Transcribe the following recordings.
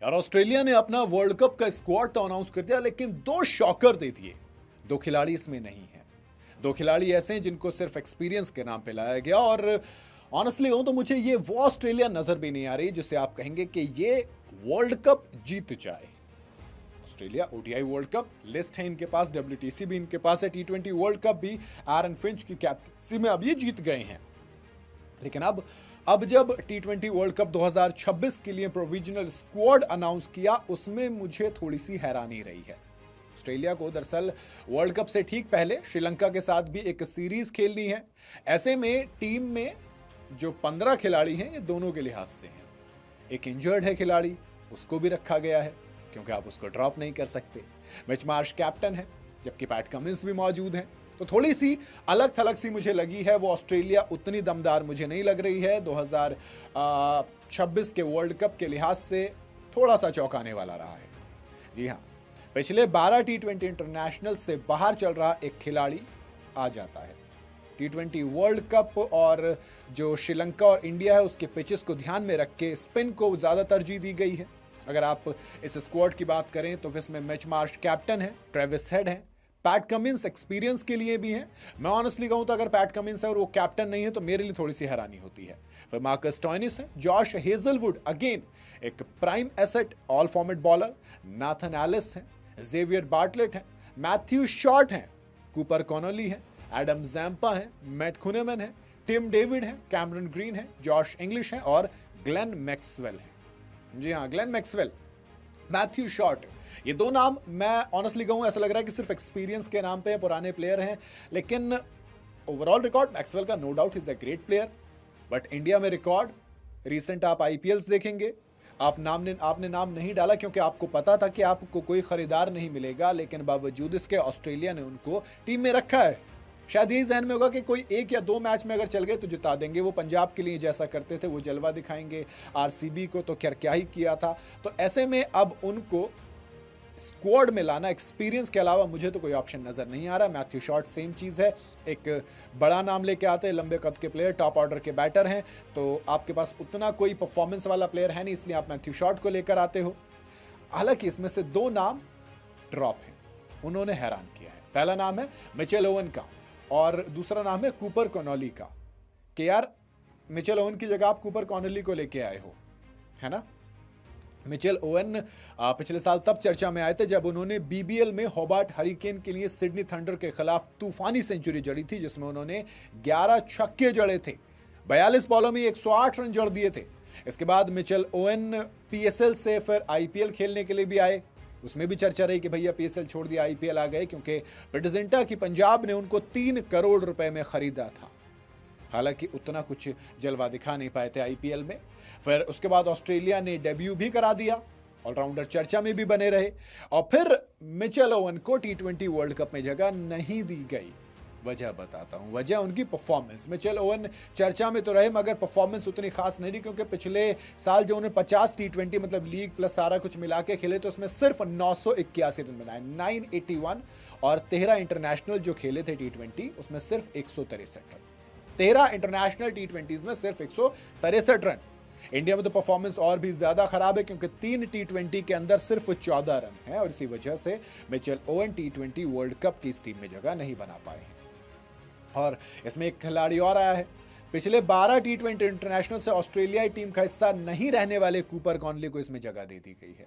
यार ऑस्ट्रेलिया ने अपना वर्ल्ड कप का स्क्वाड तो अनाउंस कर दिया, लेकिन दो शॉकर दे दिए। दो खिलाड़ी इसमें नहीं है। दो खिलाड़ी ऐसे हैं जिनको सिर्फ एक्सपीरियंस के नाम पे लाया गया, और ऑनेस्टली कहूं तो मुझे ये वो ऑस्ट्रेलिया नजर भी नहीं आ रही जिसे आप कहेंगे कि ये वर्ल्ड कप जीत जाए। Australia ODI world cup list है इनके पास, WTC भी इनके पास है, T20 वर्ल्ड कप भी एरन फिंच की कैप्टनसी में अब ये जीत गए हैं। लेकिन अब जब T20 वर्ल्ड कप 2026 के लिए प्रोविजनल स्क्वाड अनाउंस किया, उसमें मुझे थोड़ी सी हैरानी रही है। ऑस्ट्रेलिया को दरअसल वर्ल्ड कप से ठीक पहले श्रीलंका के साथ भी एक सीरीज खेलनी है। ऐसे में टीम में जो 15 खिलाड़ी हैं, ये दोनों के लिहाज से हैं। एक इंजर्ड है खिलाड़ी, उसको भी रखा गया है क्योंकि आप उसको ड्रॉप नहीं कर सकते। मिच मार्श कैप्टन है, जबकि पैट कमिंस भी मौजूद हैं। तो थोड़ी सी अलग थलग सी मुझे लगी है वो ऑस्ट्रेलिया, उतनी दमदार मुझे नहीं लग रही है। 2026 के वर्ल्ड कप के लिहाज से थोड़ा सा चौंकाने वाला रहा है। जी हाँ, पिछले 12 T20 इंटरनेशनल से बाहर चल रहा एक खिलाड़ी आ जाता है। T20 वर्ल्ड कप और जो श्रीलंका और इंडिया है उसके पिचेस को ध्यान में रख के स्पिन को ज़्यादा तरजीह दी गई है। अगर आप इस स्क्वाड की बात करें तो इसमें मिच मार्श कैप्टन है, ट्रेविस हेड है, पैट कमिंस एक्सपीरियंस के लिए भी हैं। मैं ऑनेस्टली कहूं तो अगर पैट कमिंस है और वो कैप्टन नहीं है तो मेरे लिए थोड़ी सी हैरानी होती है। फिर मार्कस स्टोइनिस है, जॉश हेजलवुड अगेन एक prime asset all format bowler, Nathan Ellis है, जेवियर बार्टलेट है, मैथ्यू शॉर्ट है, कूपर कॉनोली है, एडम जैम्पा है, मैट कुनेमन है, टिम डेविड है, कैमरन ग्रीन है, जॉश इंग्लिश है और ग्लेन मैक्सवेल है। जी हाँ, ग्लेन मैक्सवेल, मैथ्यू शॉर्ट, ये दो नाम मैं ऑनेस्टली कहूँ ऐसा लग रहा है कि सिर्फ एक्सपीरियंस के नाम पे पुराने प्लेयर हैं, लेकिन ओवरऑल रिकॉर्ड मैक्सवेल का no doubt is a great player. But India में रिकॉर्ड रीसेंट आप IPLs देखेंगे, आपने नाम नहीं डाला क्योंकि आपको पता था कि आपको कोई खरीदार नहीं मिलेगा, लेकिन बावजूद इसके ऑस्ट्रेलिया ने उनको टीम में रखा है। शायद यही जहन में होगा कि कोई 1 या 2 मैच में अगर चल गए तो जिता देंगे। वो पंजाब के लिए जैसा करते थे वो जलवा दिखाएंगे, RCB को तो खैर क्या ही किया था। तो ऐसे में अब उनको स्क्वाड में लाना, एक्सपीरियंस के अलावा मुझे तो कोई ऑप्शन नजर नहीं आ रहा। मैथ्यू शॉर्ट सेम चीज़ है, एक बड़ा नाम लेके आते हैं, लंबे कद के प्लेयर, टॉप ऑर्डर के बैटर हैं, तो आपके पास उतना कोई परफॉर्मेंस वाला प्लेयर है नहीं, इसलिए आप मैथ्यू शॉर्ट को लेकर आते हो। हालांकि इसमें से 2 नाम ड्रॉप हैं, उन्होंने हैरान किया है। पहला नाम है मिचेल ओवन का और दूसरा नाम है कूपर कॉनोली का। कि यार मिचेल ओवन की जगह आप कूपर कॉनोली को लेके आए हो, है ना। मिचेल ओवन पिछले साल तब चर्चा में आए थे जब उन्होंने BBL में होबार्ट हरिकेन के लिए सिडनी थंडर के खिलाफ तूफानी सेंचुरी जड़ी थी, जिसमें उन्होंने 11 छक्के जड़े थे, 42 बॉलों में 108 रन जड़ दिए थे। इसके बाद मिचेल ओवन PSL से फिर IPL खेलने के लिए भी आए। उसमें भी चर्चा रही कि भैया PSL छोड़ दिया, IPL आ गए, क्योंकि प्रेजेंटा की पंजाब ने उनको 3 करोड़ रुपए में खरीदा था। हालांकि उतना कुछ जलवा दिखा नहीं पाए थे IPL में। फिर उसके बाद ऑस्ट्रेलिया ने डेब्यू भी करा दिया, ऑलराउंडर चर्चा में भी बने रहे, और फिर मिचेल ओवन को T20 वर्ल्ड कप में जगह नहीं दी गई। वजह बताता हूं, वजह उनकी परफॉर्मेंस। मिचेल ओवन चर्चा में तो रहे मगर परफॉर्मेंस उतनी खास नहीं रही, क्योंकि पिछले साल जो उन्होंने 50 T20 मतलब लीग प्लस सारा कुछ मिला के खेले तो उसमें सिर्फ 981 रन बनाए, 981, और 13 इंटरनेशनल जो खेले थे T20 उसमें सिर्फ 163 रन। 13 इंटरनेशनल T20s में सिर्फ 163 रन। इंडिया में तो परफॉर्मेंस और भी ज्यादा खराब है, क्योंकि 3 T20 के अंदर सिर्फ 14 रन है, और इसी वजह से Mitchell oven T20 world cup की इस टीम में जगह नहीं बना पाए हैं। और इसमें एक खिलाड़ी और आया है, पिछले 12 T20 इंटरनेशनल से ऑस्ट्रेलियाई टीम का हिस्सा नहीं रहने वाले कूपर कॉनली को इसमें जगह दे दी गई है।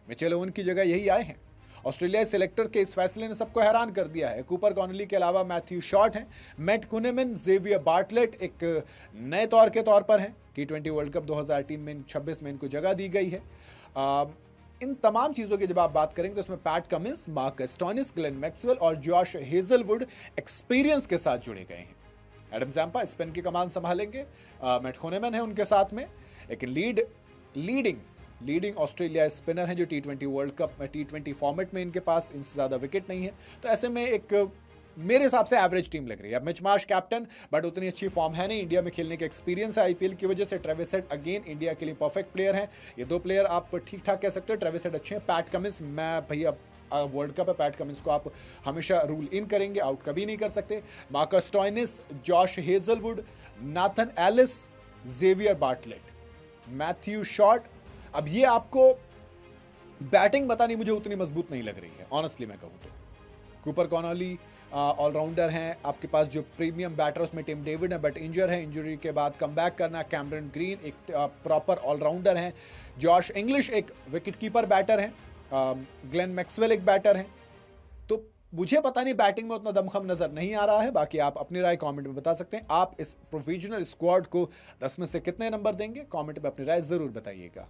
मिचेल ओवन की जगह यही आए हैं। ऑस्ट्रेलियाई सिलेक्टर के इस फैसले ने सबको हैरान कर दिया है। कूपर कॉनली के अलावा मैथ्यू शॉर्ट हैं, मैट कुनेमन, जेवियर बार्टलेट एक नए तौर पर हैं। T20 वर्ल्ड कप 2026 में इनको जगह दी गई है। इन तमाम चीज़ों की जब आप बात करेंगे तो इसमें PAT Cummins, Marcus Stoinis, Glenn Maxwell और जॉश हेजलवुड एक्सपीरियंस के साथ जुड़े गए हैं। एडम जैम्पा स्पिन की कमान संभालेंगे, मैट कुनेमन है उनके साथ में, लेकिन लीडिंग ऑस्ट्रेलिया स्पिनर हैं जो T20 वर्ल्ड कप में T20 फॉर्मेट में इनके पास इनसे ज़्यादा विकेट नहीं है। तो ऐसे में एक मेरे हिसाब से एवरेज टीम लग रही है। अब मिच मार्श कैप्टन, बट उतनी अच्छी फॉर्म है नहीं, इंडिया में खेलने के एक्सपीरियंस है IPL की वजह से। ट्रेविस हेड अगेन इंडिया के लिए परफेक्ट प्लेयर हैं। ये 2 प्लेयर आप ठीक ठाक कह सकते हो, ट्रेविस हेड अच्छे हैं। पैट कमिंस, मैं भैया वर्ल्ड कप है, पैट कमिंस को आप हमेशा रूल इन करेंगे, आउट कभी नहीं कर सकते। Marcus Stoinis, Josh Hazlewood, Nathan Ellis, Xavier Bartlett, Matthew Short, अब ये आपको बैटिंग पता नहीं मुझे उतनी मजबूत नहीं लग रही है, ऑनेस्टली मैं कहूँ तो। कूपर कॉनॉली ऑलराउंडर हैं, आपके पास जो प्रीमियम बैटर उसमें टिम डेविड है बट इंजर है, इंजरी के बाद कमबैक करना। कैमरन ग्रीन एक प्रॉपर ऑलराउंडर हैं। जॉश इंग्लिश एक विकेट कीपर बैटर हैं। ग्लेन मैक्सवेल एक बैटर हैं। तो मुझे पता नहीं बैटिंग में उतना दमखम नजर नहीं आ रहा है। बाकी आप अपनी राय कमेंट में बता सकते हैं। आप इस प्रोविजनल स्क्वाड को 10 में से कितने नंबर देंगे? कमेंट में अपनी राय जरूर बताइएगा।